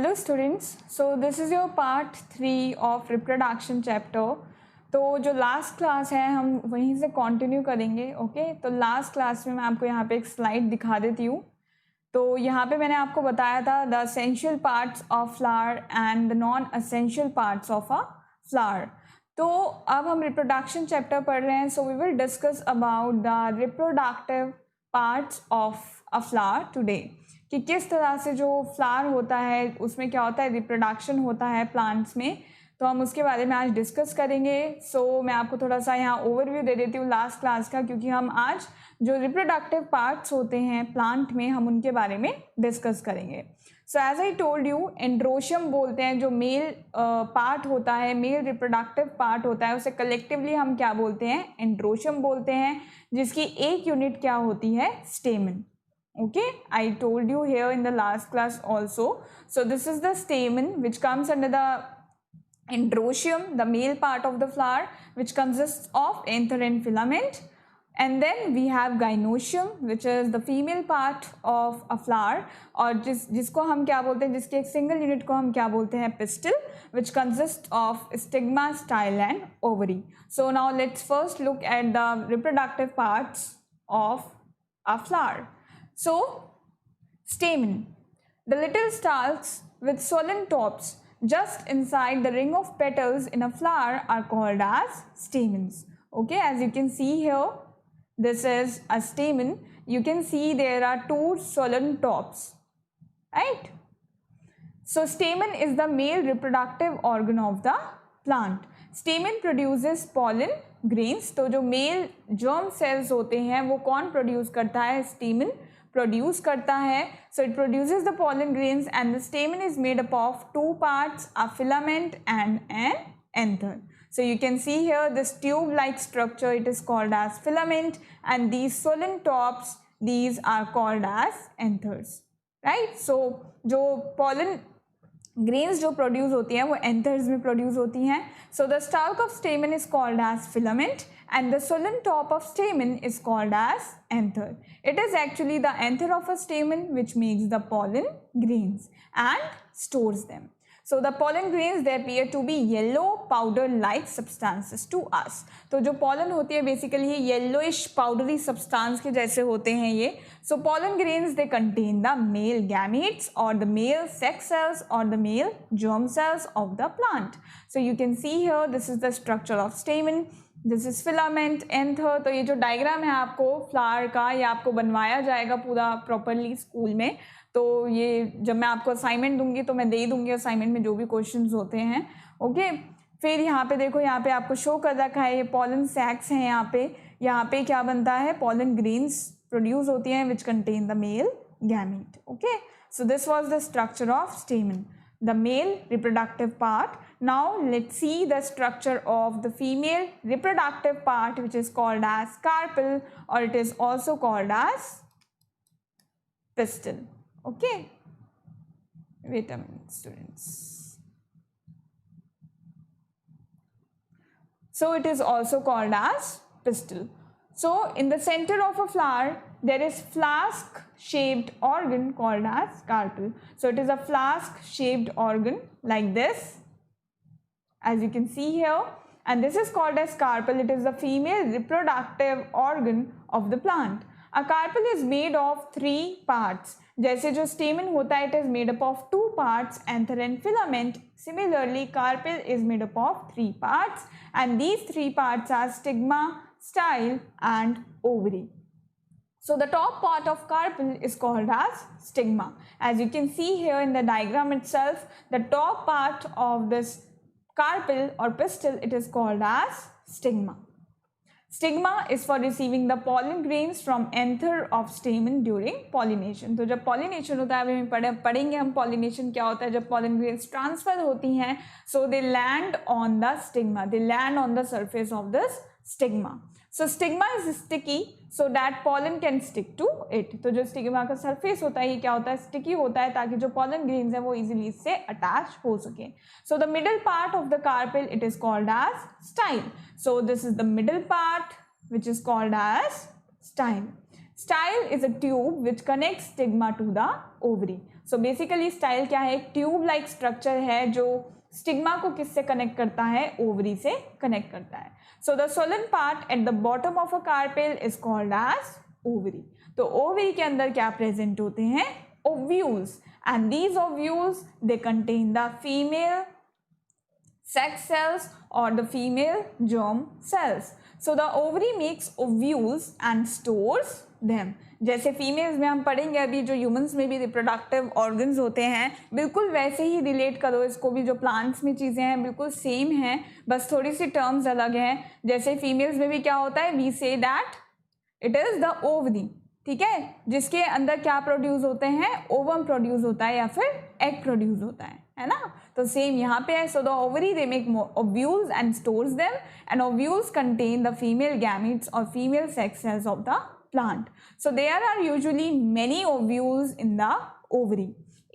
Hello students, so this is your part 3 of reproduction chapter. तो जो last class है हम वहीं से कंटिन्यू करेंगे। ओके, तो लास्ट क्लास में मैं आपको यहाँ पे एक स्लाइड दिखा देती हूँ। तो यहाँ पे मैंने आपको बताया था the essential parts of flower and the non essential parts of a flower. तो अब हम रिप्रोडक्शन चैप्टर पढ़ रहे हैं, so we will discuss about the reproductive parts of a flower today, कि किस तरह से जो फ्लावर होता है उसमें क्या होता है, रिप्रोडक्शन होता है प्लांट्स में। तो हम उसके बारे में आज डिस्कस करेंगे। सो मैं आपको थोड़ा सा यहाँ ओवरव्यू दे देती हूँ लास्ट क्लास का, क्योंकि हम आज जो रिप्रोडक्टिव पार्ट्स होते हैं प्लांट में हम उनके बारे में डिस्कस करेंगे। So as I told you, androecium बोलते हैं जो मेल पार्ट होता है, मेल रिप्रोडक्टिव पार्ट होता है, उसे कलेक्टिवली हम क्या बोलते हैं, एंड्रोशियम बोलते हैं, जिसकी एक यूनिट क्या होती है, स्टेमन। Okay, I told you here in the last class also. So this is the stamen which comes under the androecium, the male part of the flower, which consists of anther and filament. And then we have gynoecium, which is the female part of a flower, और जिसको हम क्या बोलते हैं, जिसके एक single unit को हम क्या बोलते हैं, pistil, which consists of stigma, style and ovary. So now let's first look at the reproductive parts of a flower. So, stamen, the little stalks with swollen tops just inside the ring of petals in a flower are called as stamens. Okay, as you can see here, this is a stamen. You can see there are two swollen tops, right? So, stamen is the male reproductive organ of the plant. Stamen produces pollen grains. तो जो mail germ cells होते हैं वो कौन produce करता है, stamen produce करता है. So it produces the pollen grains and the stamen is made up of two parts, a filament and an anther. So you can see here this tube-like structure, it is called as filament, and these swollen tops, these are called as anthers, right? So जो pollen grains जो produce होती हैं वो anthers में produce होती हैं. So the stalk of stamen is called as filament and the swollen top of stamen is called as anther. It is actually the anther of a stamen which makes the pollen grains and stores them. So the pollen grains, they appear to be yellow powder like substances to us. तो जो pollen होती है basically ये yellowish powdery substance के जैसे होते हैं ये. So pollen grains, they contain the male gametes or the male sex cells or the male germ cells of the plant. So you can see here, this is the structure of stamen. This is filament, anther. तो ये जो diagram है आपको flower का, ये आपको बनवाया जाएगा पूरा प्रॉपरली स्कूल में. तो ये जब मैं आपको असाइनमेंट दूंगी तो मैं दे ही दूंगी असाइनमेंट में जो भी क्वेश्चंस होते हैं. ओके, फिर यहाँ पे देखो, यहाँ पे आपको शो कर रखा है ये पॉलन सैक्स हैं. यहाँ पे क्या बनता है, पॉलन ग्रेन्स प्रोड्यूस होती हैं which contain the male gamete. Okay, so this was the structure of स्टेमन, the male reproductive part. Now let's see the structure of the female reproductive part, which is called as carpel, or it is also called as pistil. Okay, wait a minute students. So it is also called as pistil. So in the center of a flower there is flask shaped organ called as carpel. So it is a flask shaped organ like this, as you can see here, and this is called as carpel. It is the female reproductive organ of the plant. A carpel is made of 3 parts. जैसे जो stamen होता है, it is made up of 2 parts, anther and filament. Similarly, carpel is made up of 3 parts, and these 3 parts are stigma, style and ovary. So the top part of carpel is called as stigma. As you can see here in the diagram itself, the top part of this carpel or pistil, it is called as stigma. Stigma is for receiving the pollen grains from anther of stamen during pollination. तो जब pollination होता है, अभी पढ़ेंगे हम pollination क्या होता है. जब pollen grains transfer होती हैं, so they land on the stigma, they land on the surface of this stigma. So stigma is sticky so that pollen can stick to it. तो जो stigma का surface होता है ये क्या होता है, sticky होता है, ताकि जो pollen grains हैं वो easily इससे attach हो सके. So the middle part of the carpel, it is called as style. So this is the middle part which is called as style. Style is a tube which connect stigma to the ovary. So basically style क्या है, एक tube like structure है जो stigma को किससे connect करता है, ovary से कनेक्ट करता है. So the swollen part at the bottom of a carpel is called as ovary. तो ओवरी के अंदर क्या प्रेजेंट होते हैं, ovules, and these ovules they contain the female sex cells or the female germ cells. So the ovary makes ovules and stores them. जैसे females में हम पढ़ेंगे अभी, जो ह्यूमंस में भी रिप्रोडक्टिव ऑर्गन्स होते हैं, बिल्कुल वैसे ही रिलेट करो इसको भी. जो प्लांट्स में चीज़ें हैं बिल्कुल सेम हैं, बस थोड़ी सी टर्म्स अलग हैं. जैसे फीमेल्स में भी क्या होता है, we say that it is the ovary, ठीक है, जिसके अंदर क्या प्रोड्यूस होते हैं, ओवम प्रोड्यूस होता है या फिर एग प्रोड्यूस होता है ना. तो सेम यहाँ पे है. So the ovary they make ovules and stores them, and ovules contain the female gametes और female sex cells of the plant. So there are usually many ovules in the ovary.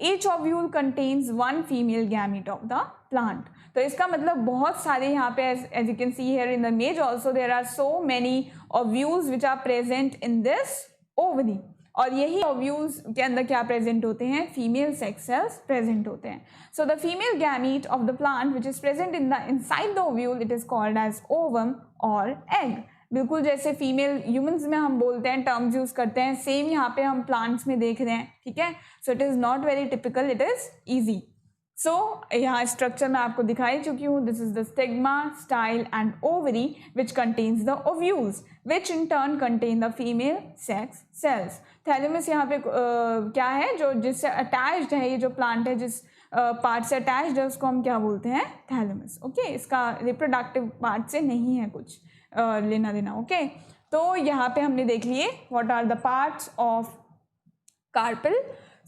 Each ovule contains one female gamete of the plant. तो इसका मतलब बहुत सारे यहाँ पे as you can see here in the image also there are so many ovules which are present in this ovary. और यही ovules के अंदर क्या प्रेजेंट होते हैं, फीमेल सेक्स सेल्स प्रेजेंट होते हैं. So the female gamete of the plant which is present in the inside the ovule it is called as ovum और एग. बिल्कुल जैसे फीमेल ह्यूमंस में हम बोलते हैं, टर्म्स यूज करते हैं, सेम यहाँ पे हम प्लांट्स में देख रहे हैं, ठीक है. So it is not very typical, it is easy. So यहाँ स्ट्रक्चर मैं आपको दिखाई चुकी हूँ. This is the stigma, style and ovary which contains the ovules which in turn contain the female sex cells. Thalamus यहाँ पे क्या है, जो जिससे अटैच्ड है, ये जो प्लांट है जिस पार्ट से अटैच्ड है उसको हम क्या बोलते हैं, थैलेमस. ओके, इसका रिप्रोडक्टिव पार्ट से नहीं है कुछ लेना देना. ओके, तो यहाँ पे हमने देख लिए what are the parts of carpel.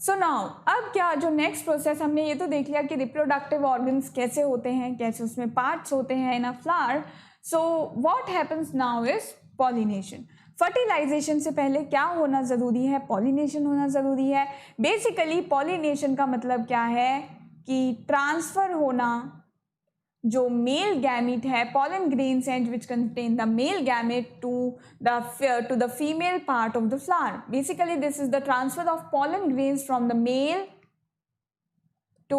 So now अब क्या जो नेक्स्ट प्रोसेस, हमने ये तो देख लिया कि रिप्रोडक्टिव ऑर्गन्स कैसे होते हैं, कैसे उसमें पार्ट्स होते हैं in a flower. So what happens now is pollination. Fertilisation से पहले क्या होना ज़रूरी है, पॉलिनेशन होना ज़रूरी है. बेसिकली पॉलिनेशन का मतलब क्या है कि ट्रांसफ़र होना, जो मेल गैमेट है, pollen grains हैं which contain the male gamete to the female part of the flower. Basically this is the transfer of pollen grains from the male to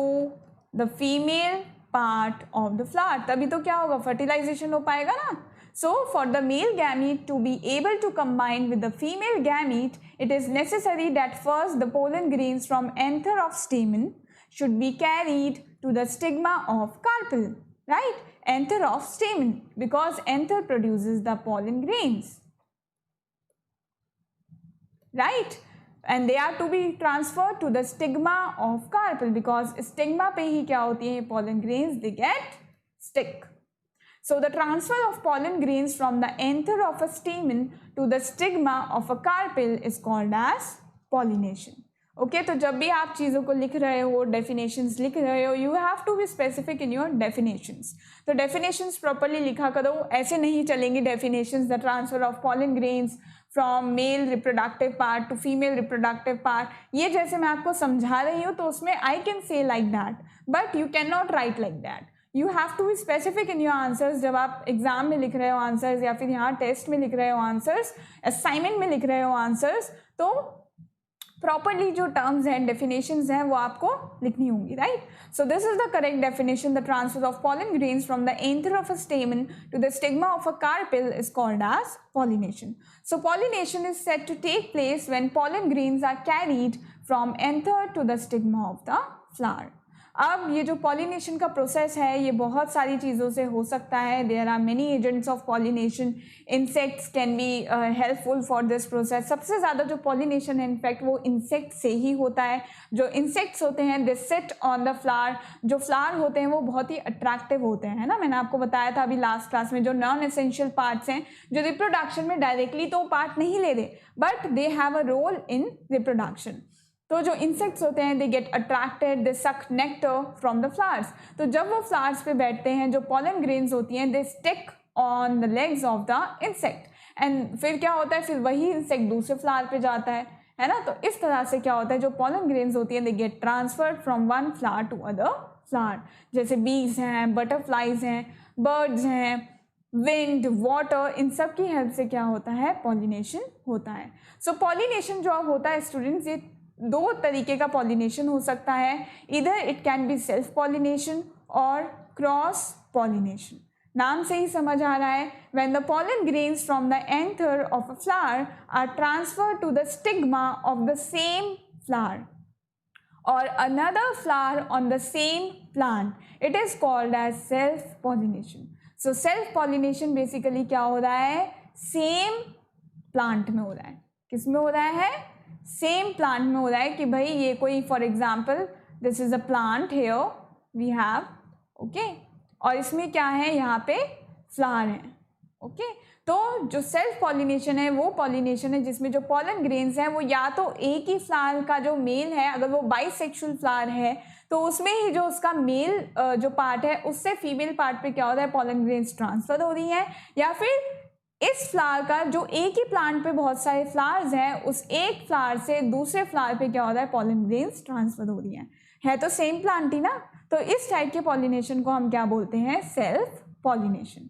the female part of the flower. तभी तो क्या होगा, fertilization हो पाएगा ना. So for the male gamete to be able to combine with the female gamete, it is necessary that first the pollen grains from anther of stamen should be carried to the stigma of carpel. Right, anther of stamen, because anther produces the pollen grains, right, and they are to be transferred to the stigma of carpel, because stigma पे ही क्या होती है, pollen grains they get stick. So the transfer of pollen grains from the anther of a stamen to the stigma of a carpel is called as pollination. Okay, तो जब भी आप चीज़ों को लिख रहे हो, डेफिनेशंस लिख रहे हो, you have to be specific in your definitions. तो डेफिनेशंस प्रॉपर्ली लिखा करो, ऐसे नहीं चलेंगी definitions. The transfer of pollen grains from male reproductive part to female reproductive part, ये जैसे मैं आपको समझा रही हूँ तो उसमें I can say like that, but you can not write like that. You have to be specific in your answers. जब आप एग्जाम में लिख रहे हो आंसर्स, या फिर यहाँ टेस्ट में लिख रहे हो आंसर्स, असाइनमेंट में लिख रहे हो आंसर्स, तो प्रॉपरली जो टर्म्स हैं, डेफिनेशंस हैं, वो आपको लिखनी होंगी, right. So this is the correct definition. The transfer of pollen grains from the anther of a stamen to the stigma of a carpel is called as pollination. So pollination is said to take place when pollen grains are carried from anther to the stigma of the flower. अब ये जो pollination का process है ये बहुत सारी चीज़ों से हो सकता है. There are many agents of pollination. Insects can be helpful for this process. सबसे ज़्यादा जो पॉलिनेशन है इनफैक्ट वो इंसेक्ट से ही होता है. जो इंसेक्ट्स होते हैं they sit on the flower. जो फ्लावर होते हैं वो बहुत ही अट्रैक्टिव होते हैं, है ना. मैंने आपको बताया था अभी लास्ट क्लास में, जो नॉन एसेंशियल पार्ट्स हैं, जो रिप्रोडक्शन में डायरेक्टली तो पार्ट नहीं ले रहे, but they have a role in reproduction. तो जो इंसेक्ट्स होते हैं दे गेट अट्रैक्टेड, दे सक नेक्टर फ्रॉम द फ्लावर्स. तो जब वो फ्लावर्स पे बैठते हैं, जो पॉलन ग्रेन्स होती हैं they stick on the legs of the insect, and फिर क्या होता है, फिर वही इंसेक्ट दूसरे फ्लावर पे जाता है ना. तो इस तरह से क्या होता है, जो पॉलन ग्रेन्स होती हैं they get transferred from one flower to other flower. जैसे बीज हैं, बटरफ्लाइज हैं, बर्ड्स हैं, विंड, वाटर, इन सब की हेल्प से क्या होता है, पॉलिनेशन होता है। सो पॉलिनेशन जो होता है स्टूडेंट्स, ये दो तरीके का पॉलिनेशन हो सकता है, इधर it can be self pollination और क्रॉस पॉलिनेशन। नाम से ही समझ आ रहा है, when the pollen grains from the anther of a flower are transferred to the stigma of the same flower or another flower on the same plant, it is called as self pollination. So self pollination basically क्या हो रहा है, same plant में हो रहा है। किस में हो रहा है, सेम प्लांट में हो रहा है कि भाई ये कोई, for example this is a plant, here we have, okay, और इसमें क्या है, यहाँ पे फ्लावर है, ओके। तो जो सेल्फ पॉलिनेशन है वो पॉलिनेशन है जिसमें जो पॉलन ग्रेन्स हैं वो या तो एक ही फ्लावर का जो मेल है, अगर वो बाइसेक्सुअल फ्लावर है तो उसमें ही जो उसका मेल जो पार्ट है उससे फीमेल पार्ट पे क्या होता है, पॉलन ग्रेन्स ट्रांसफर हो रही हैं, या फिर इस फ्लावर का जो एक ही प्लांट पे बहुत सारे फ्लावर्स हैं उस एक फ्लावर से दूसरे फ्लावर पे क्या होता है, पॉलन ग्रेन्स ट्रांसफर हो रही हैं। है तो सेम प्लांट ही ना, तो इस टाइप के पॉलिनेशन को हम क्या बोलते हैं, self pollination.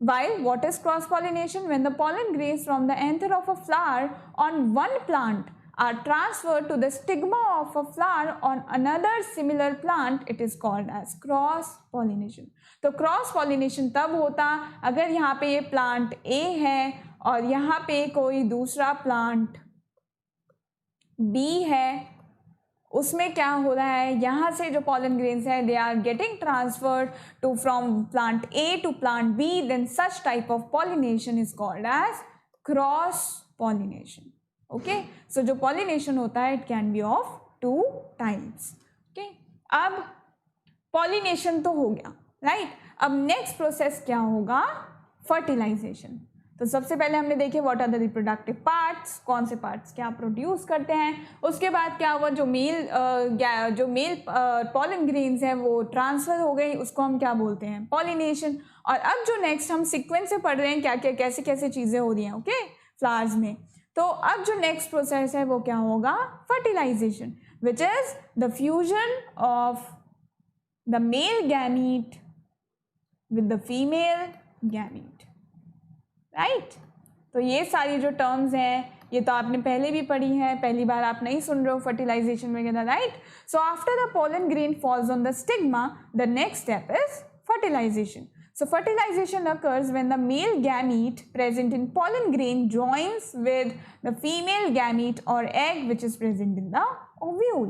While what is cross pollination? When the pollen grains from the anther of a flower on one plant are transferred to the stigma of a flower on another similar plant, it is called as cross pollination. तो cross pollination तब होता अगर यहाँ पे ये plant A है और यहाँ पे कोई दूसरा plant B है, उसमें क्या हो रहा है, यहाँ से जो pollen grains है they are getting transferred to from plant A to plant B, then such type of pollination is called as cross pollination. Okay, so जो pollination होता है it can be of two types. Okay, अब pollination तो हो गया, right? अब next process क्या होगा, fertilization. तो सबसे पहले हमने देखे what are the reproductive parts, कौन से पार्ट्स क्या प्रोड्यूस करते हैं, उसके बाद क्या हुआ, जो मेल पॉलन ग्रेन्स हैं वो ट्रांसफर हो गई, उसको हम क्या बोलते हैं, पॉलिनेशन। और अब जो नेक्स्ट हम सीक्वेंस से पढ़ रहे हैं क्या क्या कैसे कैसे चीज़ें हो रही हैं, ओके, फ्लावर्स में। तो अब जो नेक्स्ट प्रोसेस है वो क्या होगा, fertilization, which is the fusion of the male gamete with the female gamete, right. तो ये सारी जो टर्म्स हैं ये तो आपने पहले भी पढ़ी है, पहली बार आप नहीं सुन रहे हो फर्टिलाइजेशन वगैरह, right. So after the pollen grain falls on the stigma, the next step is fertilization. So fertilization occurs when the male gamete present in pollen grain joins with the female gamete or egg which is present in the ovule.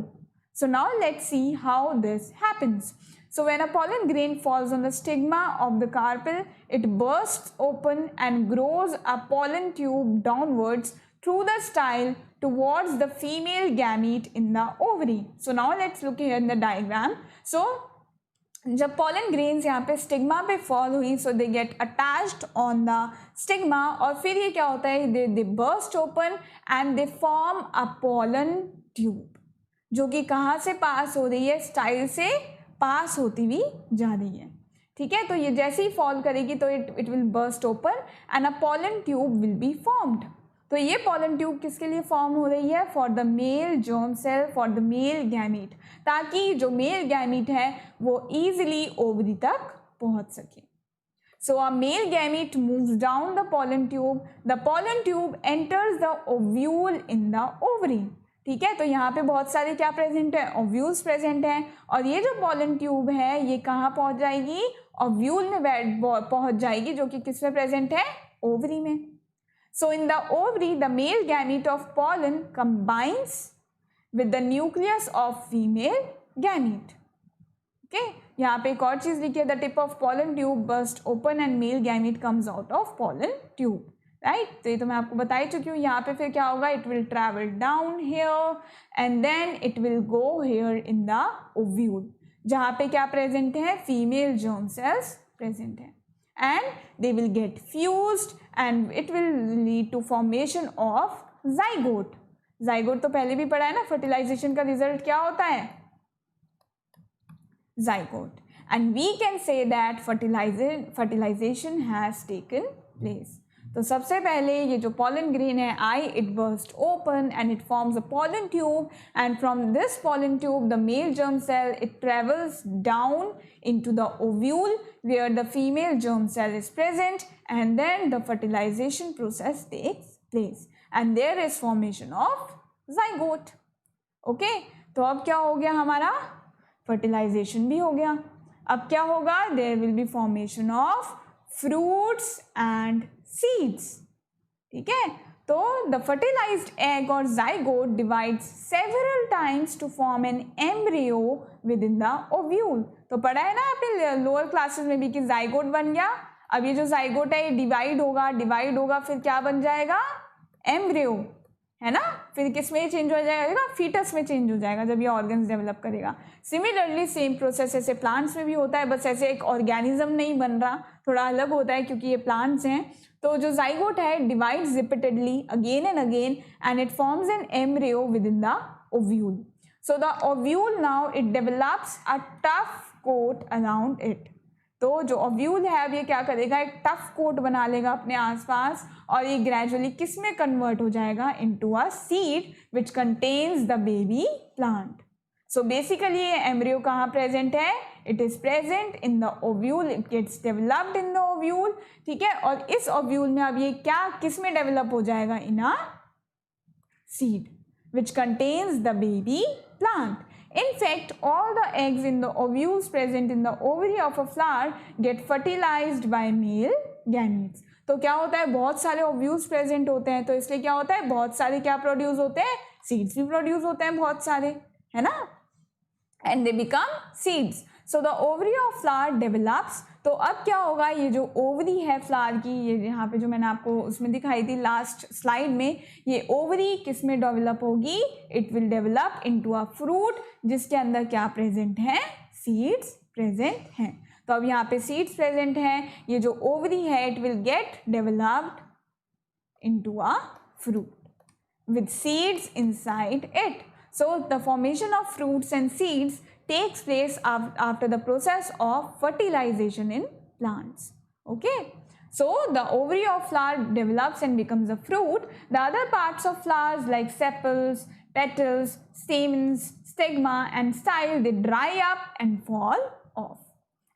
So now let's see how this happens. So when a pollen grain falls on the stigma of the carpel, it bursts open and grows a pollen tube downwards through the style towards the female gamete in the ovary. So now let's look here in the diagram. So जब pollen grains यहाँ पे stigma पे fall हुई, so they get attached on the stigma, और फिर ये क्या होता है, they burst open and they form a pollen tube, जो कि कहाँ से पास हो रही है, स्टाइल से पास होती हुई जा रही है, ठीक है। तो ये जैसे ही फॉल करेगी तो it will burst open and a pollen tube will be formed. तो ये pollen ट्यूब किसके लिए फॉर्म हो रही है, for the male germ cell, for the male gamete, ताकि जो मेल गैमीट है वो ईजिली ओवरी तक पहुंच सके। So a male gamete moves down the pollen tube enters the ovule in the ovary, ठीक है। तो यहाँ पे बहुत सारे क्या प्रेजेंट है, ओव्यूल्स प्रेजेंट हैं, और ये जो pollen ट्यूब है ये कहाँ पहुंच जाएगी, ओव्यूल में पहुंच जाएगी, जो कि किस में प्रेजेंट है, ओवरी में। So in the ovary, the male gamete of pollen combines with the nucleus of female gamete. Okay, यहाँ पे एक और चीज लिखी है, the tip of pollen tube burst open and male gamete comes out of pollen tube, right? तो ये तो मैं आपको बता ही चुकी हूँ। यहाँ पे फिर क्या होगा, it will travel down here and then it will go here in the ovule, जहाँ पे क्या प्रेजेंट है, female germ cells प्रेजेंट है, and they will get fused and it will lead to formation of zygote. zygote तो पहले भी पढ़ा है ना, फर्टिलाइजेशन का रिजल्ट क्या होता है, zygote, and we can say that fertilization has taken place. तो सबसे पहले ये जो pollen grain है I, it bursts open and it forms a pollen tube, and from this pollen tube the male germ cell, it travels down into the ovule where the female germ cell is present, and then the fertilization process takes place and there is formation of zygote. Okay तो अब क्या हो गया हमारा, fertilisation भी हो गया. अब क्या होगा, there will be formation of fruits and seeds. ठीक है, तो द फर्टिलाइज्ड एग और zygote divides several times to form an embryo within the ovule. तो पढ़ा है ना आपने लोअर क्लासेस में भी कि जाइगोट बन गया. अब ये जो जाइगोट है ये डिवाइड होगा फिर क्या बन जाएगा, एम्ब्रियो, है ना. फिर किस में चेंज हो जाएगा, फीटस में चेंज हो जाएगा जब ये ऑर्गन्स डेवलप करेगा. सिमिलरली सेम प्रोसेस ऐसे प्लांट्स में भी होता है, बस ऐसे एक ऑर्गेनिज्म नहीं बन रहा, थोड़ा अलग होता है क्योंकि ये प्लांट्स हैं. तो जो जाइगोट है divides repeatedly again and again and it forms an embryo within the ovule. So the ovule now it develops a tough coat around it. तो जो ओव्यूल है अब ये क्या करेगा, एक टफ कोट बना लेगा अपने आसपास और ये ग्रेजुअली किस में कन्वर्ट हो जाएगा, into a seed which contains the baby plant. So basically ये एम्ब्रियो कहाँ प्रेजेंट है, it is present in the ovule, it gets developed in the ovule. ठीक है, और इस ओव्यूल में अब ये क्या किस में डेवलप हो जाएगा, in a seed which contains the baby plant. In fact, all the eggs in the ovules present in the ovary of a flower get fertilized by male gametes. तो क्या होता है, बहुत सारे ओव्यूल्स प्रेजेंट होते हैं, तो इसलिए क्या होता है, बहुत सारे क्या प्रोड्यूस होते हैं, सीड्स भी प्रोड्यूस होते हैं बहुत सारे, है ना, and they become seeds. So the ovary of flower develops. तो अब क्या होगा, ये जो ओवरी है फ्लावर की, ये यहाँ पे जो मैंने आपको उसमें दिखाई थी लास्ट स्लाइड में, ये ओवरी किस में डेवलप होगी, it will develop into a fruit जिसके अंदर क्या प्रेजेंट है, सीड्स प्रेजेंट हैं. तो अब यहाँ पे सीड्स प्रेजेंट हैं, ये जो ओवरी है it will get developed into a fruit with seeds inside it. So the formation of fruits and seeds takes place after the process of fertilization in plants. Okay, so the ovary of flower develops and becomes a fruit. The other parts of flowers like sepals, petals, stamens, stigma and style, they dry up and fall off,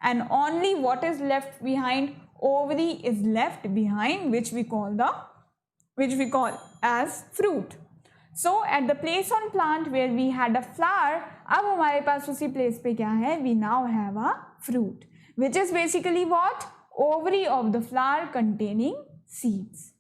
and only what is left behind, ovary is left behind, which we call as fruit. So at the place on plant where we had a flower, अब हमारे पास उसी place पे क्या है, we now have a fruit, which is basically what, ovary of the flower containing seeds.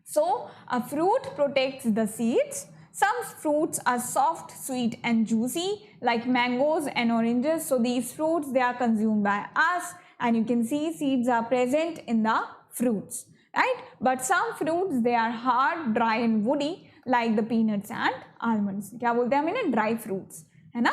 So a fruit protects the seeds. Some fruits are soft, sweet and juicy like mangoes and oranges. So these fruits, they are consumed by us, and you can see seeds are present in the fruits. Right, but some fruits they are hard, dry and woody like the peanuts and almonds. क्या बोलते हैं हम इन्हें, dry fruits, है ना.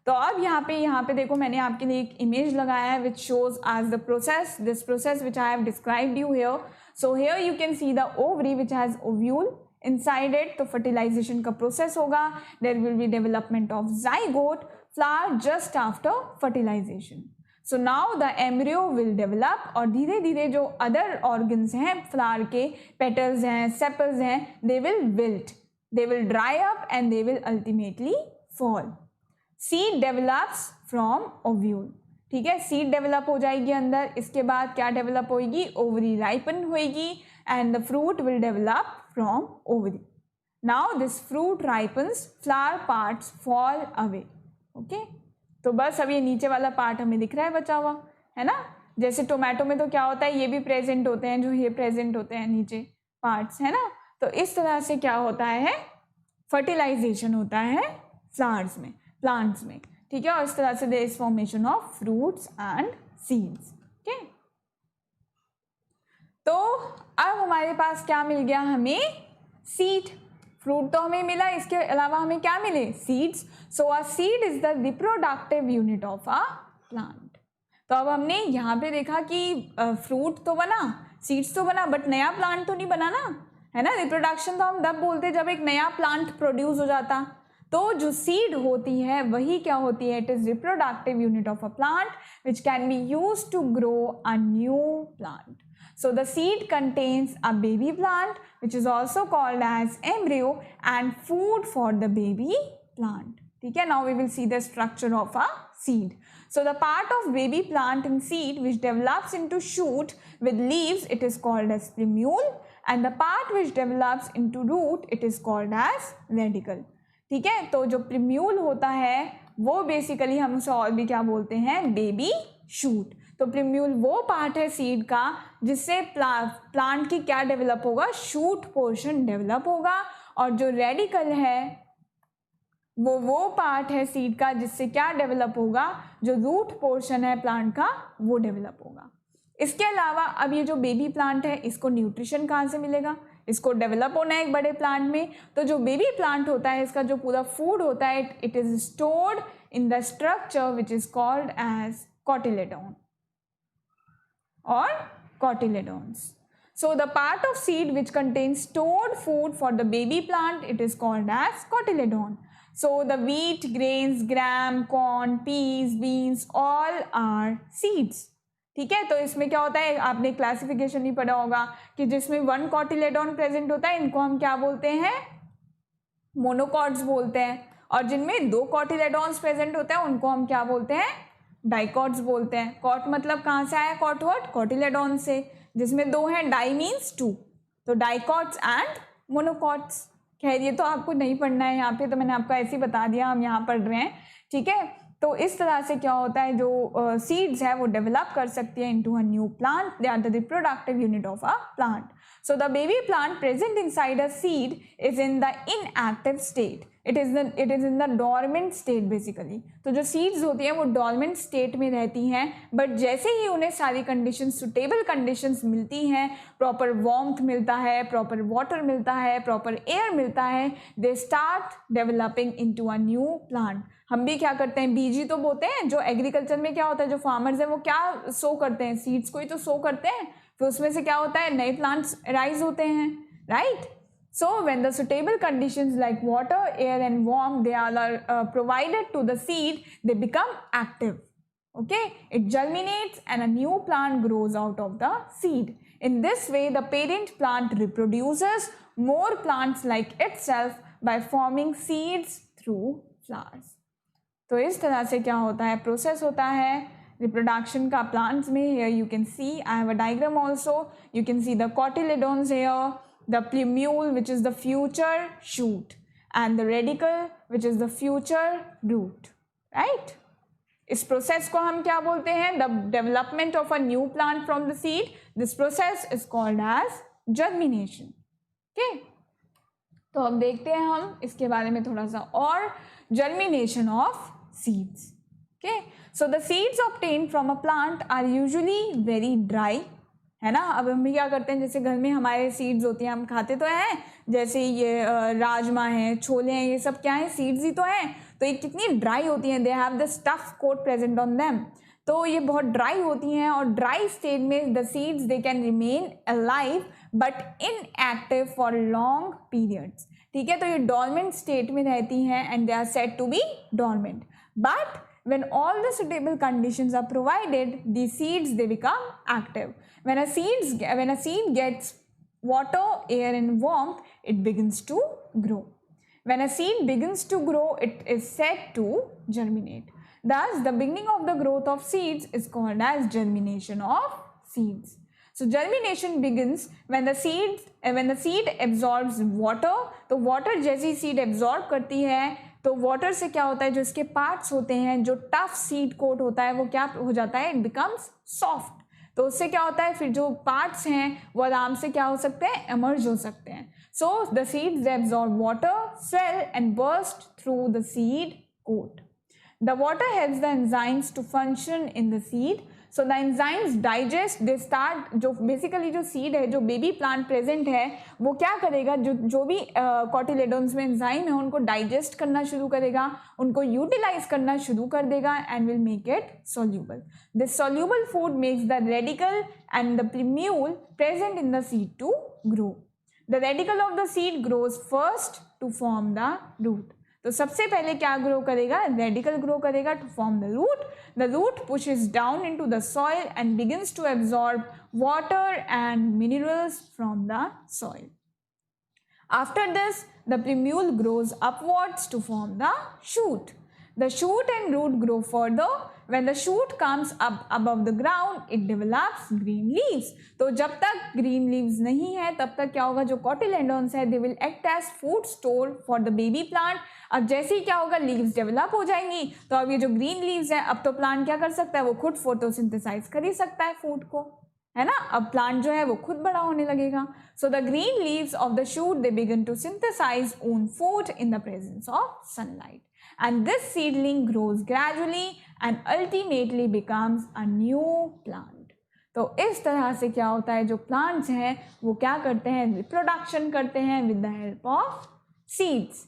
तो अब यहाँ पे देखो मैंने आपके लिए एक इमेज लगाया है which shows as the process, this process which I have described you here. So here you can see the ovary which has ovule inside it. तो fertilization का process होगा, there will be development of zygote, flower just after fertilization. So now the embryo will develop, और धीरे धीरे जो other organs हैं flower के, petals हैं, sepals हैं, they will wilt, they will dry up and they will ultimately fall. Seed develops from ovule. ठीक है, seed develop हो जाएगी अंदर, इसके बाद क्या develop होगी, ovary ripen होगी and the fruit will develop from ovary. Now this fruit ripens, flower parts fall away. Okay, तो बस अब ये नीचे वाला पार्ट हमें दिख रहा है बचा हुआ, है ना. जैसे टोमेटो में तो क्या होता है, ये भी प्रेजेंट होते हैं, जो ये प्रेजेंट होते हैं नीचे पार्ट्स, है ना. तो इस तरह से क्या होता है, फर्टिलाइजेशन होता है फ्लावर्स में, प्लांट्स में. ठीक है, और इस तरह से there is formation of fruits and seeds. Okay, तो अब हमारे पास क्या मिल गया, हमें सीड. फ्रूट तो हमें मिला, इसके अलावा हमें क्या मिले, seeds. So a seed is the reproductive unit of a plant. तो अब हमने यहाँ पे देखा कि फ्रूट तो बना, सीड्स तो बना, बट नया प्लांट तो नहीं बना ना, है ना. रिप्रोडक्शन तो हम तब बोलते जब एक नया प्लांट प्रोड्यूस हो जाता. तो जो सीड होती है वही क्या होती है, it is reproductive unit of a plant which can be used to grow a new plant. So the seed contains a baby plant which is also called as embryo and food for the baby plant. ठीक है, now we will see the structure of a seed. So the part of baby plant in seed which develops into shoot with leaves, it is called as plumule, and the part which develops into root, it is called as radicle. ठीक है, तो जो plumule होता है वो basically हम उसे और भी क्या बोलते हैं, बेबी शूट. तो प्लम्यूल वो पार्ट है सीड का जिससे प्लांट की क्या डेवलप होगा, शूट पोर्शन डेवलप होगा, और जो रेडिकल है वो पार्ट है सीड का जिससे क्या डेवलप होगा, जो रूट पोर्शन है प्लांट का वो डेवलप होगा. इसके अलावा अब ये जो बेबी प्लांट है इसको न्यूट्रिशन कहाँ से मिलेगा, इसको डेवलप होना है एक बड़े प्लांट में. तो जो बेबी प्लांट होता है इसका जो पूरा फूड होता है, it is stored in the structure which is called as cotyledon or cotyledons. So the part of seed which contains stored food for the baby plant, it is called as cotyledon. So the wheat, grains, gram, corn, peas, beans, all are seeds. ठीक है, तो इसमें क्या होता है, आपने classification ही पढ़ा होगा कि जिसमें 1 कॉटिलेडॉन प्रेजेंट होता है इनको हम क्या बोलते हैं, मोनोकॉट्स बोलते हैं, और जिनमें 2 कॉटिलेडॉन्स प्रेजेंट होते हैं उनको हम क्या बोलते हैं, डाइकॉट्स बोलते हैं. कॉट मतलब कहाँ से आया, कॉट वर्ड कॉटिलेडॉन से, जिसमें 2 हैं, डाई मीन्स 2, तो डाइकॉट्स एंड मोनोकॉट्स. खैर ये तो आपको नहीं पढ़ना है यहाँ पे, तो मैंने आपको ऐसे ही बता दिया, हम यहाँ पढ़ रहे हैं. ठीक है, तो इस तरह से क्या होता है, जो सीड्स है वो डेवलप कर सकती है into a new plant. They are the reproductive unit of a plant. So the baby plant present inside a seed is in the inactive state. It is in the dormant state basically. तो जो seeds होती हैं वो dormant state में रहती हैं, but जैसे ही उन्हें सारी conditions, suitable conditions मिलती हैं, proper warmth मिलता है, proper water मिलता है, proper air मिलता है, they start developing into a new plant. हम भी क्या करते हैं, बीज ही तो बोते हैं. जो एग्रीकल्चर में क्या होता है, जो फार्मर्स हैं वो क्या सो करते हैं, सीड्स को ही तो सो करते हैं, फिर उसमें से क्या होता है, नए प्लांट्स राइज होते हैं, right. So when the suitable conditions like water, air and warm they are provided to the seed, they become active. Okay, it germinates and a new plant grows out of the seed. In this way, the parent plant reproduces more plants like itself by forming seeds through flowers. तो इस तरह से क्या होता है, process होता है reproduction का प्लांट्स में. Here you can see, I have a diagram also. You can see the cotyledons here, the plumule which is the future shoot, and the radicle which is the future root, right? इस process को हम क्या बोलते हैं, the development of a new plant from the seed. This process is called as germination. Okay, तो अब देखते हैं हम इसके बारे में थोड़ा सा और, germination of seeds. Okay, so the seeds obtained from a plant are usually very dry, है ना. अब हम क्या करते हैं, जैसे घर में हमारे सीड्स होती हैं, हम खाते तो हैं, जैसे ये राजमा है, छोले हैं, ये सब क्या है, सीड्स ही तो हैं. तो ये कितनी ड्राई होती हैं, they have the stuff coat present on them. तो ये बहुत ड्राई होती हैं, और ड्राई स्टेट में the seeds they can remain alive but inactive for long periods. ठीक है, तो ये डॉर्मेंट स्टेट में रहती हैं and they are said to be dormant. But when all the suitable conditions are provided, the seeds they become active. When a seed gets water, air and warmth, it begins to grow. When a seed begins to grow, it is said to germinate. Thus, the beginning of the growth of seeds is called as germination of seeds. So germination begins when the seed absorbs water. तो water जैसी seed absorb करती है, तो water से क्या होता है, जो इसके पार्ट्स होते हैं, जो टफ सीड कोट होता है, वो क्या हो जाता है, इट बिकम्स सॉफ्ट. तो उससे क्या होता है, फिर जो पार्ट्स हैं वो आराम से क्या हो सकते हैं, एमर्ज हो सकते हैं. So the seeds absorb water, swell and burst through the seed coat. The water helps the enzymes to function in the seed. So the enzymes digest, they start, जो बेसिकली जो सीड है, जो baby plant present है, वो क्या करेगा, जो भी कॉटिलेडोन्स में एंजाइम है उनको डाइजेस्ट करना शुरू करेगा, उनको यूटिलाइज करना शुरू कर देगा and will make it soluble. This soluble food makes the radicle and the plumule present in the seed to grow. The radicle of the seed grows first to form the root. तो सबसे पहले क्या grow करेगा, radicle grow करेगा to form the root. The root pushes down into the soil and begins to absorb water and minerals from the soil. After this, the plumule grows upwards to form the shoot. The shoot and root grow further. When the shoot comes up above the ground, it develops green leaves. तो जब तक green leaves नहीं है तब तक क्या होगा, जो cotyledons है they will act as food store for the baby plant. अब जैसे ही क्या होगा, leaves develop हो जाएंगी, तो अब ये जो green leaves है अब तो plant क्या कर सकता है, वो खुद photosynthesize कर ही सकता है food को, है ना. अब प्लांट जो है वो खुद बड़ा होने लगेगा. So the green leaves of the shoot they begin to synthesize own food in the presence of sunlight and this seedling grows gradually and ultimately becomes a new plant. तो इस तरह से क्या होता है, जो प्लांट्स हैं वो क्या करते हैं, रिप्रोडक्शन करते हैं with the help of seeds.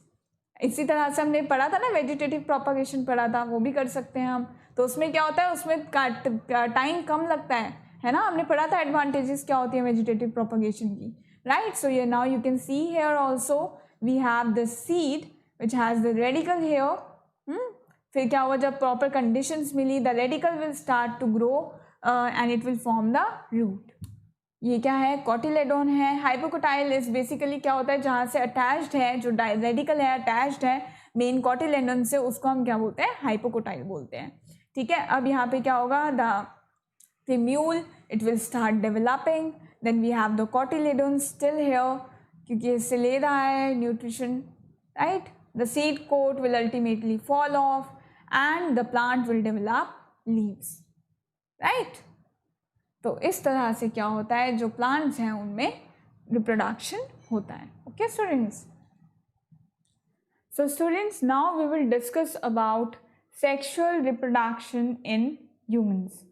इसी तरह से हमने पढ़ा था ना, वेजिटेटिव प्रोपगेशन पढ़ा था, वो भी कर सकते हैं हम. तो उसमें क्या होता है, उसमें टाइम कम लगता है ना. हमने पढ़ा था एडवांटेजेस क्या होती है वेजिटेटिव प्रोपगेशन की, राइट. सो ये now you can see here also we have the seed which has the radicle here. फिर क्या हुआ, जब प्रॉपर कंडीशंस मिली, the radicle will start to grow and it will form the root. ये क्या है, कॉटिलेडोन है. हाइपोकोटाइल इज बेसिकली क्या होता है, जहाँ से अटैच्ड है, जो रेडिकल है अटैच्ड है मेन कॉटिलेडोन से, उसको हम क्या बोलते हैं, हाइपोकोटाइल बोलते हैं. ठीक है. अब यहाँ पे क्या होगा, the plumule it will start developing. Then we have the cotyledons still here क्योंकि इससे ले रहा है nutrition, right. The seed coat will ultimately fall off and the plant will develop leaves, right. तो इस तरह से क्या होता है, जो plants हैं उनमें reproduction होता है. Okay students. So students, now we will discuss about sexual reproduction in humans.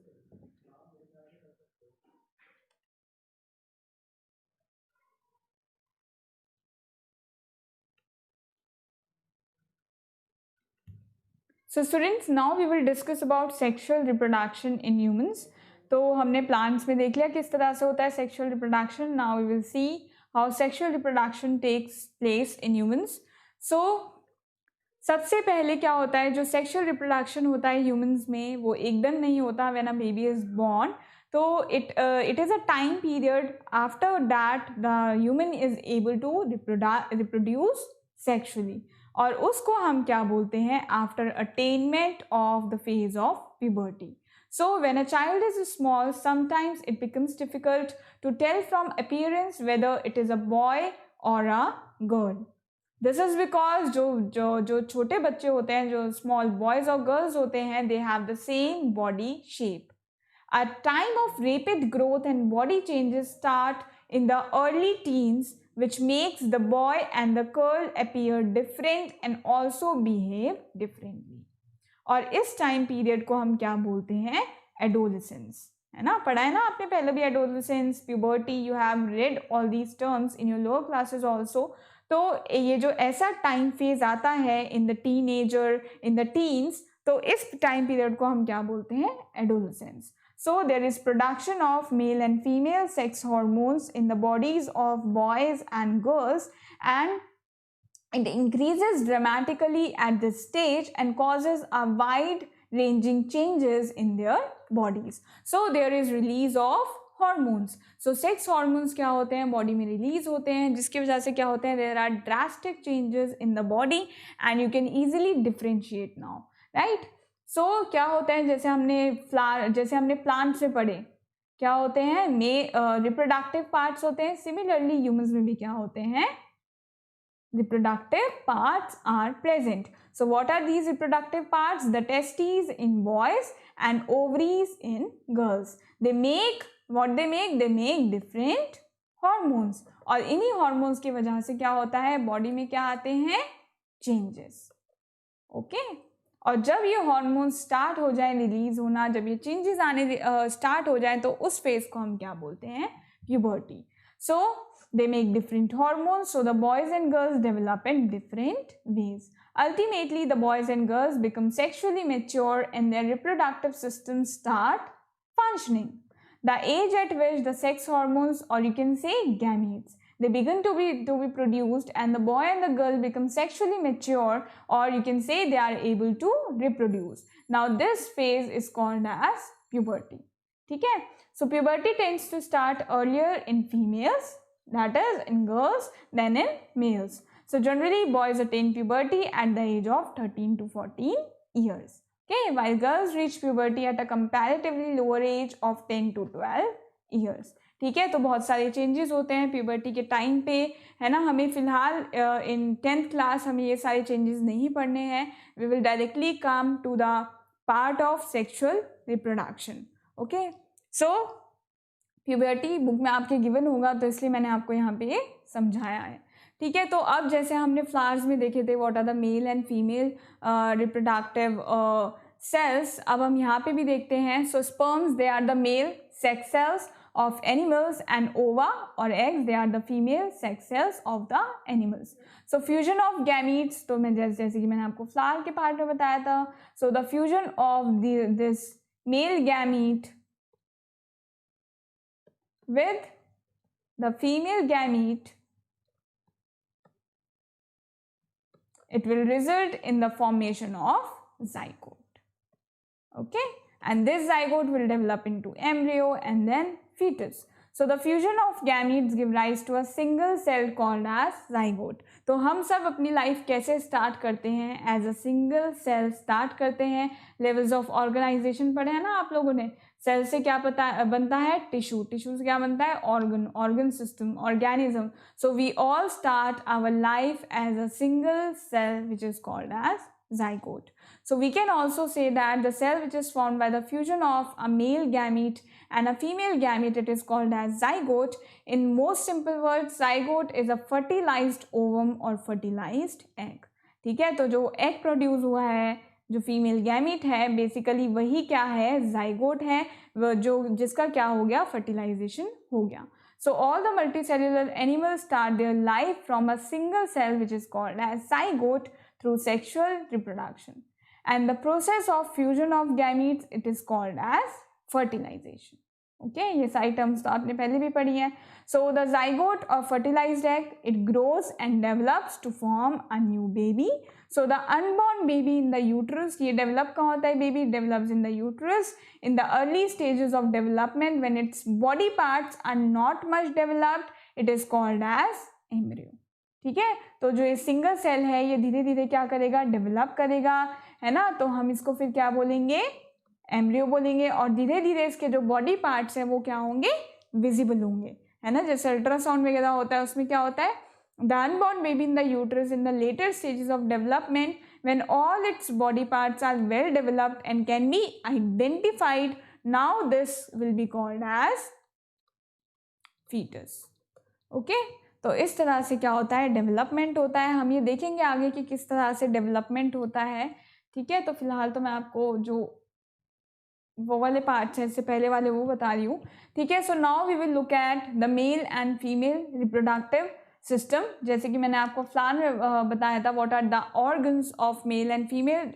So students, now we will discuss about sexual reproduction in humans. तो हमने plants में देख लिया किस तरह से होता है sexual reproduction. Now we will see how sexual reproduction takes place in humans. So सबसे पहले क्या होता है, जो sexual reproduction होता है humans में, वो एकदम नहीं होता when a baby is born. तो it is a time period after that the human is able to reproduce sexually. और उसको हम क्या बोलते हैं, after attainment of the phase of puberty. So when a child is small sometimes it becomes difficult to tell from appearance whether it is a boy or a girl. This is because जो छोटे बच्चे होते हैं, जो small boys और girls होते हैं, they have the same body shape. A time of rapid growth and body changes start in the early teens, which makes the boy and the girl appear different and also behave differently. और इस time period को हम क्या बोलते हैं, adolescence, है ना. पढ़ा है ना आपने पहले भी adolescence, puberty, you have read all these terms in your lower classes also. तो ये जो ऐसा टाइम फेज आता है in the teenager, in the teens, तो इस टाइम पीरियड को हम क्या बोलते हैं, adolescence. So there is production of male and female sex hormones in the bodies of boys and girls, and it increases dramatically at this stage and causes a wide ranging changes in their bodies. So there is release of hormones. So sex hormones क्या होते हैं, body में release होते हैं, जिसकी वजह से क्या होते हैं, there are drastic changes in the body and you can easily differentiate now, right. सो क्या होता है, जैसे हमने प्लांट्स में पढ़े, क्या होते हैं, रिप्रोडक्टिव पार्ट्स होते हैं. सिमिलरली ह्यूमंस में भी क्या होते हैं, reproductive parts are present. So what are these reproductive parts, the testis in boys and ovaries in girls. They make different hormones, और इन्हीं हॉर्मोन्स की वजह से क्या होता है, बॉडी में क्या आते हैं, चेंजेस. ओके. और जब ये हार्मोन स्टार्ट हो जाए रिलीज होना, जब ये चेंजेस आने स्टार्ट हो जाए, तो उस फेज को हम क्या बोलते हैं, puberty. So they make different hormones, so the boys and girls develop in different ways. Ultimately the boys and girls become sexually mature and their reproductive system start functioning. The age at which the sex hormones, or you can say gametes, they begin to be produced, and the boy and the girl become sexually mature, or you can say they are able to reproduce. Now this phase is called as puberty. ठीक है? So puberty tends to start earlier in females, that is in girls, than in males. So generally boys attain puberty at the age of 13 to 14 years. Okay, while girls reach puberty at a comparatively lower age of 10 to 12 years. ठीक है, तो बहुत सारे changes होते हैं puberty के time पे, है ना. हमें फिलहाल इन 10th क्लास हमें ये सारे चेंजेस नहीं पढ़ने हैं. We will directly come to the part of sexual reproduction. Okay, so puberty book में आपके गिवन होगा, तो इसलिए मैंने आपको यहाँ पे ये समझाया है. ठीक है, तो अब जैसे हमने फ्लावर्स में देखे थे what are the male and female reproductive cells, अब हम यहाँ पे भी देखते हैं. So sperms they are the male sex cells of animals, and ova or eggs they are the female sex cells of the animals. So fusion of gametes, तो मैं जैसे कि मैंने आपको फ्लावर के पार्ट में बताया था. So the fusion of this male gamete with the female gamete, it will result in the formation of zygote. Okay, and this zygote will develop into embryo and then fetus. So the fusion of gametes give rise to a single cell called as zygote. तो हम सब अपनी life कैसे start करते हैं? As a single cell start करते हैं. Levels of organisation पढ़े हैं ना आप लोगों ने. सेल से क्या बनता है? टिश्यू. टिश्यू से क्या बनता है? Organ. Organ system, organism. So we all start our life as a single cell which is called as zygote. So we can also say that the cell which is formed by the fusion of a male gamete and a female gamete, it is called as zygote. In most simple words, zygote is a fertilized ovum or fertilized egg. ठीक है, तो जो egg produce हुआ है, जो female gamete है, basically वही क्या है? zygote है, जो जिसका क्या हो गया? फर्टिलाइजेशन हो गया. So all the multicellular animals start their life from a single cell which is called as zygote through sexual reproduction, and the process of fusion of gametes, it is called as fertilization. Okay, ये सारी terms तो आपने पहले भी पढ़ी है. So the zygote or fertilized egg, it grows and develops to form a new baby. So the unborn baby in the uterus, ये develop कहाँ होता है? baby develops in the uterus in the early stages of development when its body parts are not much developed, it is called as embryo. ठीक है, तो जो ये single cell है ये धीरे धीरे क्या करेगा? डेवलप करेगा, है ना. तो हम इसको फिर क्या बोलेंगे? एम्ब्रियो बोलेंगे. और धीरे धीरे इसके जो बॉडी पार्ट्स हैं वो क्या होंगे? विजिबल होंगे, है ना. जैसे अल्ट्रासाउंड वगैरह होता है उसमें क्या होता है? The unborn baby in the uterus in the later stages of development when all its body parts are well developed and can be identified, now this will be called as fetus. Okay, तो इस तरह से क्या होता है? Development होता है. हम ये देखेंगे आगे कि किस तरह से डेवलपमेंट होता है. ठीक है, तो फिलहाल तो मैं आपको जो वो वाले पार्ट्स हैं इससे पहले वाले वो बता रही हूँ. ठीक है, so now we will look at the male and female reproductive system. जैसे कि मैंने आपको फ्लावर में बताया था what are the organs of male and female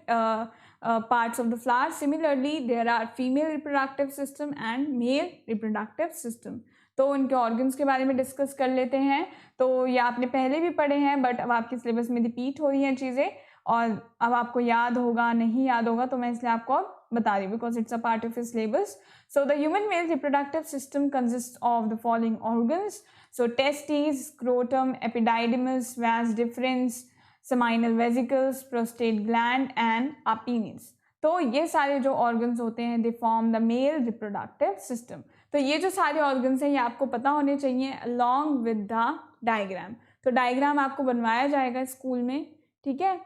parts of the flower. Similarly, there are female reproductive system and male reproductive system. तो उनके organs के बारे में डिस्कस कर लेते हैं. तो ये आपने पहले भी पढ़े हैं, बट अब आपके सिलेबस में रिपीट हो रही हैं चीज़ें, और अब आपको याद होगा नहीं याद होगा, तो मैं इसलिए आपको बता रही हूँ because it's a part of your syllabus. So the human male reproductive system consist of the following organs. So testis, scrotum, epididymis, vas deferens, seminal vesicles, prostate gland and a penis. तो ये सारे जो organs होते हैं they form the mail reproductive system. तो ये जो सारे ऑर्गन्स हैं ये आपको पता होने चाहिए अलॉन्ग विद द डायग्राम. तो डायग्राम आपको बनवाया जाएगा स्कूल में. ठीक है,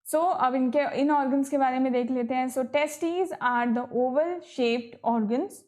सो अब इन ऑर्गन्स के बारे में देख लेते हैं. So testis are the oval shaped organs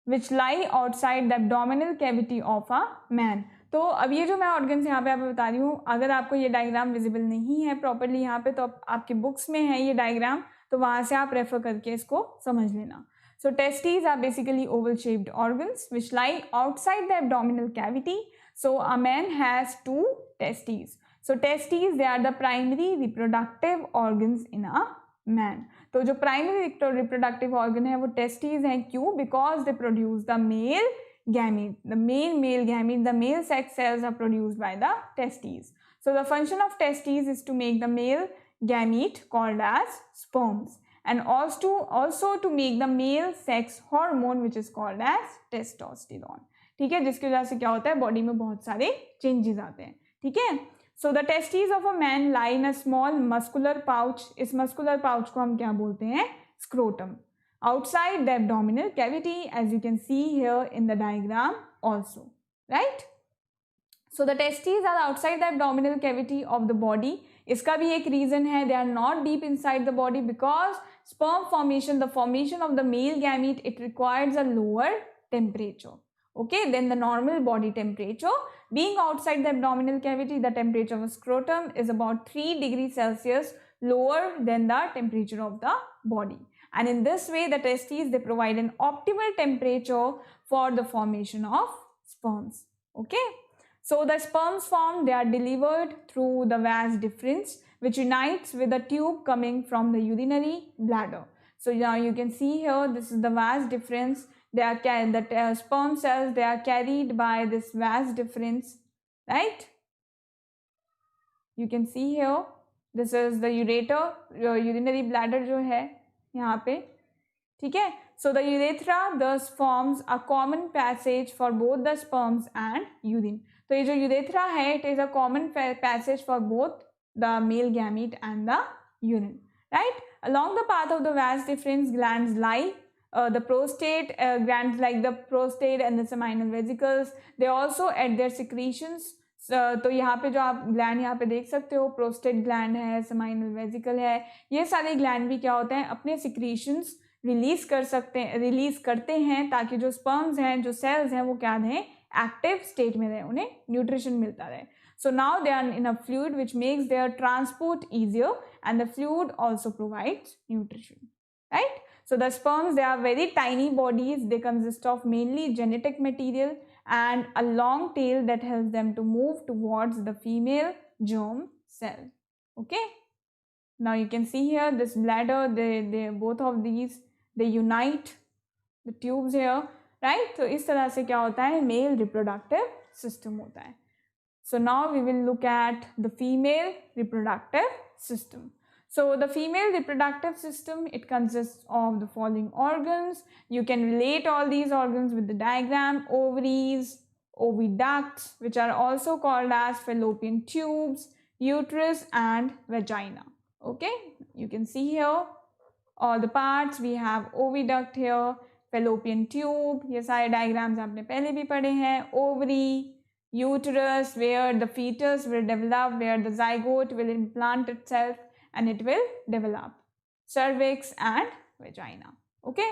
which lie outside the abdominal cavity of a man. तो अब ये जो मैं ऑर्गन्स यहाँ पे आपको बता रही हूँ, अगर आपको ये डायग्राम विजिबल नहीं है प्रॉपर्ली यहाँ पे, तो आपके बुक्स में है ये डायग्राम, तो वहाँ से आप रेफर करके इसको समझ लेना. So testis are basically oval shaped organs which lie outside the abdominal cavity. So a man has 2 testis. So testis they are the primary reproductive organs in a man. तो जो प्राइमरी रिप्रोडक्टिव ऑर्गन है वो testis हैं. क्यों? Because they produce the male gamete. The main male gamete, the male sex cells are produced by the testes. So the function of testes is to make the male gamete called as sperms, and also to make the male sex hormone which is called as testosterone. ठीक है, जिसकी वजह से क्या होता है, body में बहुत सारे चेंजेस आते हैं. ठीक है. So the testes of a man lie in a small muscular pouch. इस muscular pouch को हम क्या बोलते हैं, scrotum. Outside the abdominal cavity, as you can see here in the diagram also, right? So the testes are outside the abdominal cavity of the body. इसका भी एक reason है, they are not deep inside the body because sperm formation, the formation of the male gamete, it requires a lower temperature. Okay, then the normal body temperature. Being outside the abdominal cavity, the temperature of scrotum is about 3 degrees Celsius lower than the temperature of the body. And in this way, the testes, they provide an optimal temperature for the formation of sperms. Okay. So the sperms formed, they are delivered through the vas deferens, which unites with a tube coming from the urinary bladder. So now you can see here, this is the vas deferens. They are the sperm cells, they are carried by this vas deferens, right? You can see here, this is the ureter, urinary bladder जो है यहाँ पे. ठीक है. So the urethra thus forms a common passage for both the sperms and urine. तो ये जो urethra है, it is a common passage for both the male gamete and the urine, right? Along the path of the vas deferens, glands lie. The prostate glands like the prostate and the seminal vesicles, they also add their secretions. तो यहाँ पे जो आप gland यहाँ पे देख सकते हो, प्रोस्टेट ग्लैंड है, सेमाइनल वेजिकल है, ये सारे ग्लैंड भी क्या होते हैं, अपने सिक्रीशंस रिलीज करते हैं ताकि जो स्पर्म्स हैं, जो सेल्स हैं, वो क्या रहें, एक्टिव स्टेट में रहे, उन्हें न्यूट्रिशन मिलता रहे. So now they are in a fluid which makes their transport easier, and the fluid also provides nutrition, right? So the sperms, they are very tiny bodies. They consist of mainly genetic material and a long tail that helps them to move towards the female germ cell. Okay. Now you can see here this bladder, they both of these, they unite the tubes here, right? So इस तरह से क्या होता है, male reproductive system होता है. So now we will look at the female reproductive system. So the female reproductive system, it consists of the following organs. You can relate all these organs with the diagram: ovaries, oviducts, which are also called as fallopian tubes, uterus and vagina. Okay, you can see here all the parts. We have oviduct here, fallopian tube, ये सारे diagrams आपने पहले भी पढ़े हैं. Ovary, uterus, where the fetus will develop, where the zygote will implant itself and it will develop, cervix and vagina. Okay,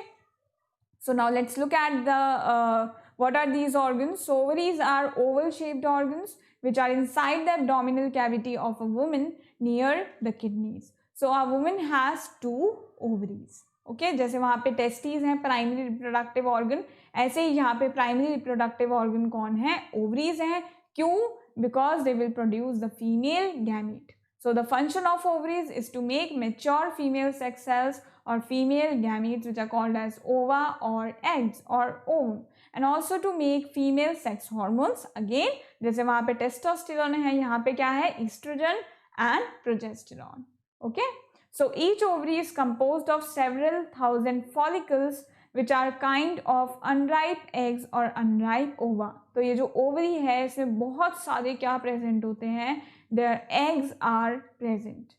so now let's look at the what are these organs. So ovaries are oval shaped organs which are inside the abdominal cavity of a woman near the kidneys. So a woman has 2 ovaries. Okay, जैसे वहाँ पे testes हैं, primary reproductive organ, ऐसे ही यहाँ पे primary reproductive organ कौन है, ovaries हैं. क्यों? Because they will produce the female gamete. So the function of ovaries is to make mature female sex cells or female gametes, which are called as ova or eggs or ovum, and also to make female sex hormones. Again, जैसे वहाँ पे testosterone है, यहाँ पे क्या है, estrogen and progesterone. Okay, so each ovary is composed of several thousand follicles which are kind of unripe eggs or unripe ova. तो ये जो ovary है, इसमें बहुत सारे क्या present होते हैं, their eggs are present,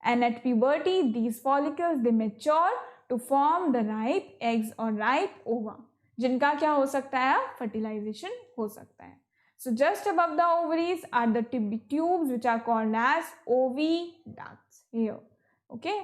and at puberty these follicles, they mature to form the ripe eggs or ripe ova, जिनका क्या हो सकता है, fertilization हो सकता है. So just above the ovaries are the tubes which are called as oviducts here. Okay,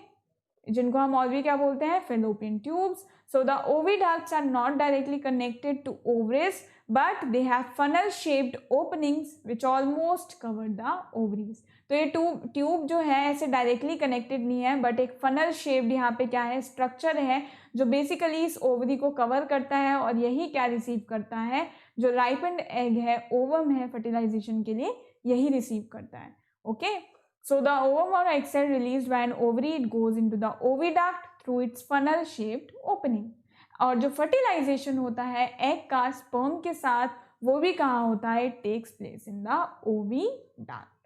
जिनको हम और भी क्या बोलते हैं, fallopian tubes. So the oviducts are not directly connected to ovaries, but they have funnel shaped openings which almost cover the ovaries. तो ये tube जो है ऐसे डायरेक्टली कनेक्टेड नहीं है, बट एक फनल शेप्ड यहाँ पे क्या है, स्ट्रक्चर है जो बेसिकली इस ओवरी को कवर करता है, और यही क्या रिसीव करता है, जो राइपेंड एग है, ओवम है, फर्टिलाइजेशन के लिए यही रिसीव करता है. ओके, सो द ओवम और egg cell released by an ovary, it goes into the oviduct through its funnel shaped opening. और जो फर्टिलाइजेशन होता है एग का स्पर्म के साथ, वो भी कहाँ होता है, टेक्स प्लेस इन द ओवी duct.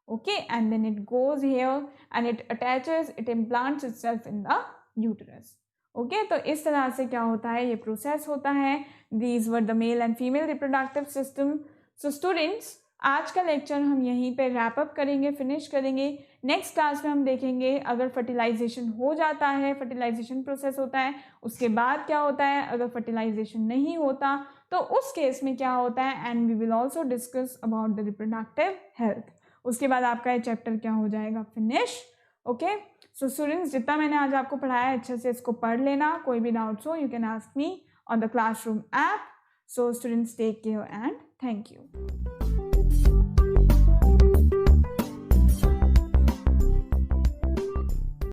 Okay, and then it goes here and it attaches, it implants itself in the uterus. Okay, तो इस तरह से क्या होता है, ये प्रोसेस होता है. These were the male and female reproductive system. So students, आज का लेक्चर हम यहीं पे रैप अप करेंगे, फिनिश करेंगे. नेक्स्ट क्लास में हम देखेंगे अगर फर्टिलाइजेशन हो जाता है, फर्टिलाइजेशन प्रोसेस होता है, उसके बाद क्या होता है, अगर फर्टिलाइजेशन नहीं होता तो उस केस में क्या होता है. And we will also discuss about the reproductive health. उसके बाद आपका ये चैप्टर क्या हो जाएगा, फिनिश. ओके, सो स्टूडेंट्स, जितना मैंने आज आपको पढ़ाया है अच्छे से इसको पढ़ लेना. कोई भी डाउट्स हो you can ask me on the classroom app. So students, take care and thank you.